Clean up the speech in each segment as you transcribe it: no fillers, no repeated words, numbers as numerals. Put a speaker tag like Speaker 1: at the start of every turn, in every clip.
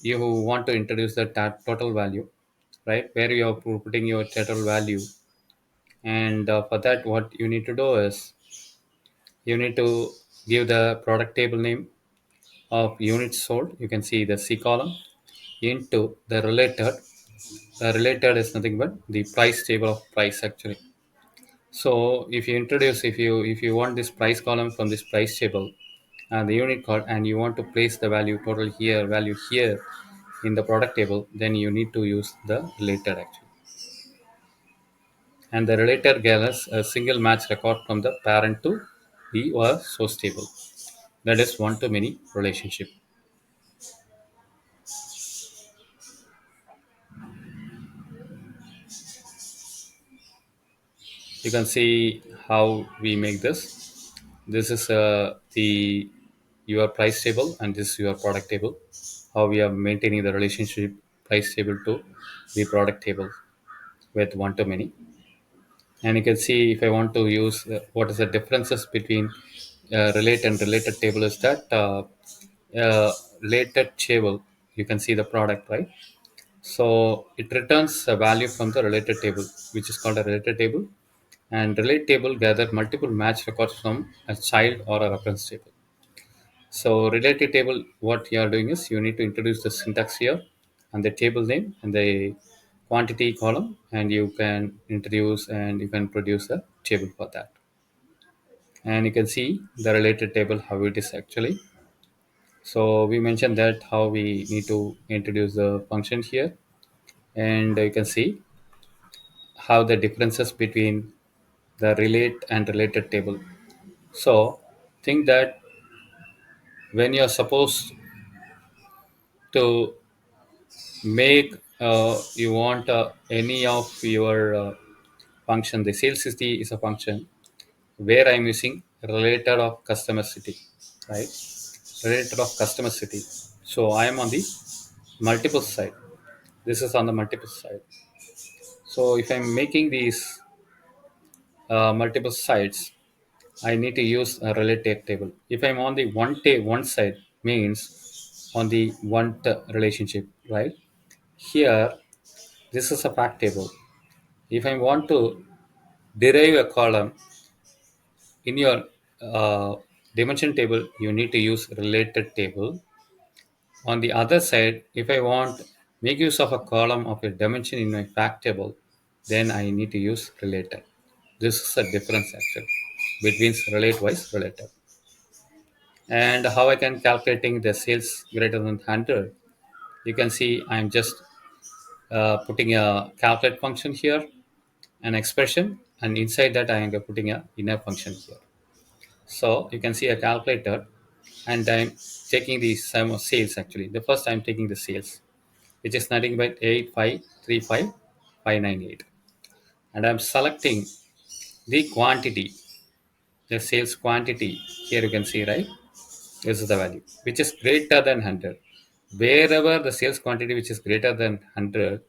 Speaker 1: you want to introduce the total value, right, where you are putting your total value. And for that, what you need to do is you need to give the product table name of units sold. You can see the C column into the related. The related is nothing but the price table of price actually. So if you want this price column from this price table and the unit code, and you want to place the value here in the product table, then you need to use the related actually. And the related gathers a single match record from the parent to the or source table. That is one to many relationship. You can see how we make this. This is the your price table, and this is your product table. How we are maintaining the relationship price table to the product table with one to many. And you can see if I want to use what is the differences between relate and related table is that related table, you can see the product, right? So it returns a value from the related table, which is called a related table. And relate table gather multiple match records from a child or a reference table. So related table, what you are doing is you need to introduce the syntax here and the table name and the quantity column, and you can introduce and you can produce a table for that. And you can see the related table how it is actually. So we mentioned that how we need to introduce the function here, and you can see how the differences between the relate and related table. So think that when you're supposed to make you want any of your function, the sales is a function where I'm using related of customer city, right? Related of customer city. So I am on the multiple side. This is on the multiple side. So if I'm making these multiple sides, I need to use a relative table. If I'm on the one side, means on the relationship, right? Here, this is a fact table. If I want to derive a column in your uh, dimension table, you need to use related table. On the other side, if I want make use of a column of a dimension in my fact table, then I need to use related. This is a difference actually between relate wise related. And how I can calculating the sales greater than 100. You can see I'm just putting a calculate function here, an expression, and inside that I am putting a inner function here. So you can see a calculator, and I'm taking the sum of sales actually. The first I'm taking the sales, which is nothing but 8535598, and I'm selecting the quantity, the sales quantity. Here you can see, right? This is the value which is greater than 100. Wherever the sales quantity which is greater than 100,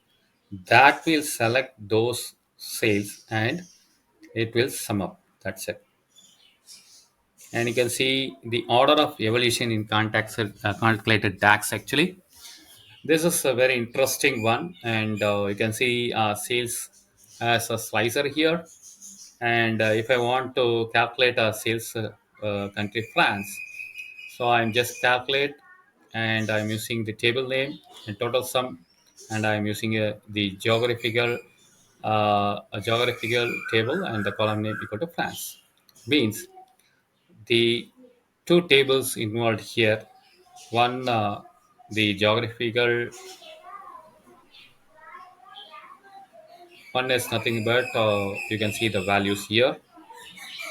Speaker 1: that will select those sales and it will sum up. That's it. And you can see the order of evolution in context calculated DAX actually. This is a very interesting one, and you can see sales as a slicer here. And if I want to calculate a sales country France, so I'm just calculate, and I'm using the table name and total sum, and I'm using the a geographical table, and the column name equal to France. Means the two tables involved here. One, the geographical one is nothing but you can see the values here,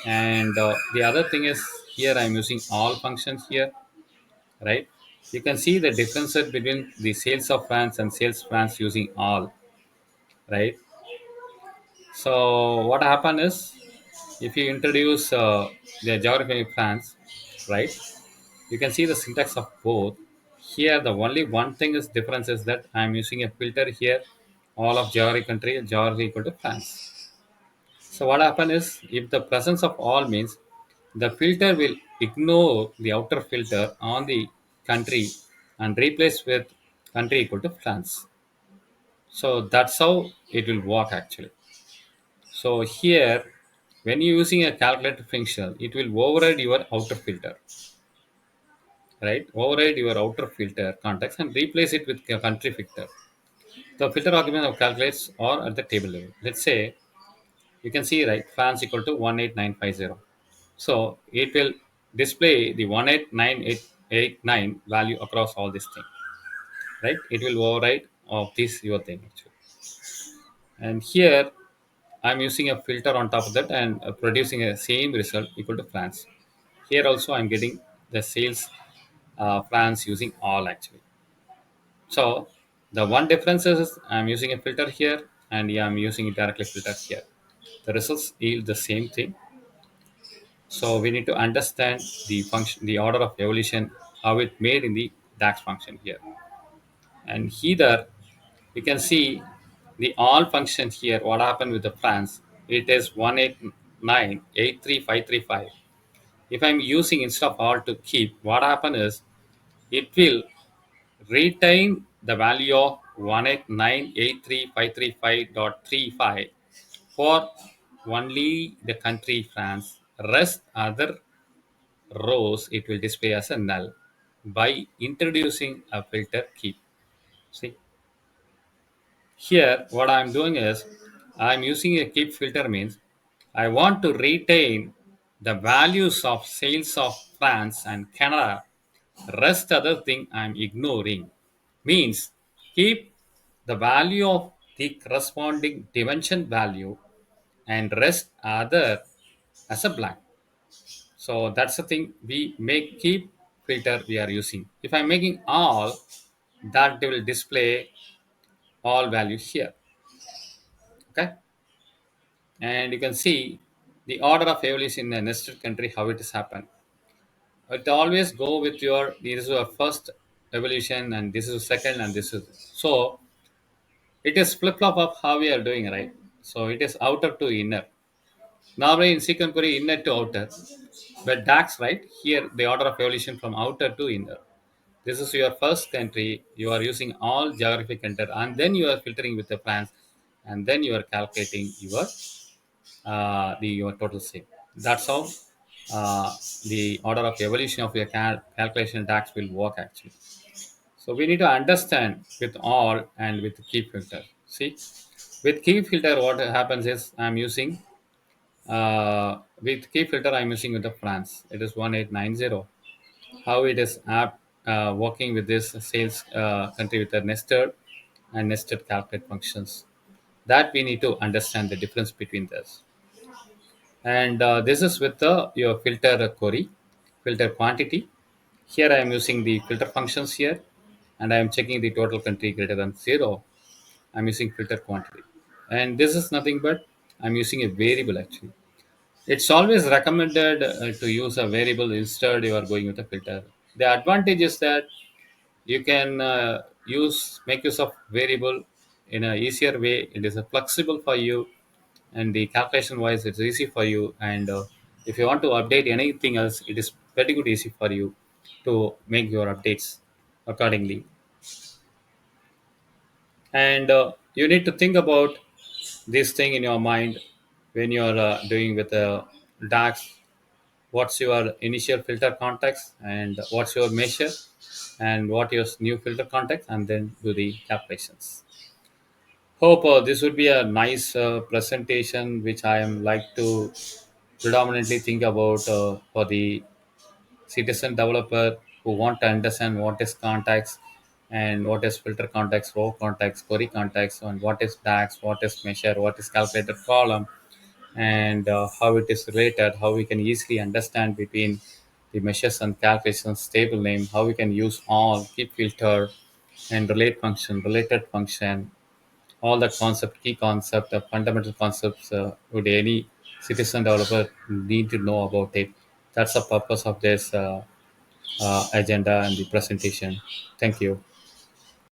Speaker 1: and the other thing is here I'm using all functions here, right? You can see the differences between the sales of France and sales France using all, right? So what happen is if you introduce the geography of France, right? You can see the syntax of both. Here the only one thing is difference is that I'm using a filter here, all of geography country, geography equal to France. So what happen is if the presence of all means the filter will ignore the outer filter on the country and replace with country equal to France. So that's how it will work actually. So here, when you're using a calculator function, it will override your outer filter, right? Override your outer filter context and replace it with a country filter. The filter argument of calculates or at the table level. Let's say you can see right France equal to 18950. So it will display the 18989 value across all this thing, right? It will override of this your thing actually. And here I'm using a filter on top of that and producing a same result equal to France. Here also I'm getting the sales France using all actually. So the one difference is I'm using a filter here and yeah, I'm using a directly filter here. The results yield the same thing. So we need to understand the function, the order of evolution, how it made in the DAX function here. And here you can see the all function here. What happened with the France? It is 189,83535. If I'm using instead of all to keep, what happen is it will retain the value of 189,83535.35 for only the country France. Rest other rows it will display as a null by introducing a filter keep. See here what I'm doing is I'm using a keep filter means I want to retain the values of sales of France and Canada. Rest other thing I'm ignoring means keep the value of the corresponding dimension value and rest other as a blank. So that's the thing we make keep filter we are using. If I'm making all, that will display all values here. Okay, and you can see the order of evolution in a nested country how it has happened. It always go with your this is your first evolution and this is second and this is so it is flip flop of how we are doing right. So it is outer to inner. Normally in sequence query inner to outer, but DAX right here the order of evolution from outer to inner. This is your first country. You are using all geographic enter, and then you are filtering with the plans, and then you are calculating your your total same. That's how the order of evolution of your calculation DAX will work actually. So we need to understand with all and with key filter. See, with key filter, what happens is I'm using with key filter I'm using with the France. It is 1890. How it is app working with this sales country with the nested and nested calculate functions. That we need to understand the difference between this. And this is with the your filter query, filter quantity. Here I am using the filter functions here, and I am checking the total country greater than 0. I'm using filter quantity, and this is nothing but I'm using a variable actually. It's always recommended to use a variable instead you are going with a filter. The advantage is that you can use make use of variable in a easier way. It is a flexible for you and the calculation wise it's easy for you and if you want to update anything else it is pretty good easy for you to make your updates accordingly and you need to think about this thing in your mind when you're doing with a DAX. What's your initial filter context and what's your measure and what your new filter context and then do the calculations. Hope this would be a nice presentation which I am like to predominantly think about for the citizen developer who want to understand what is context and what is filter context, row context, query context, and what is DAX, what is measure, what is calculated column, and how it is related, how we can easily understand between the measures and calculations, table name, how we can use all, keep filter, and relate function, related function, all the concept, key concept, fundamental concepts would any citizen developer need to know about it. That's the purpose of this agenda and the presentation. Thank you.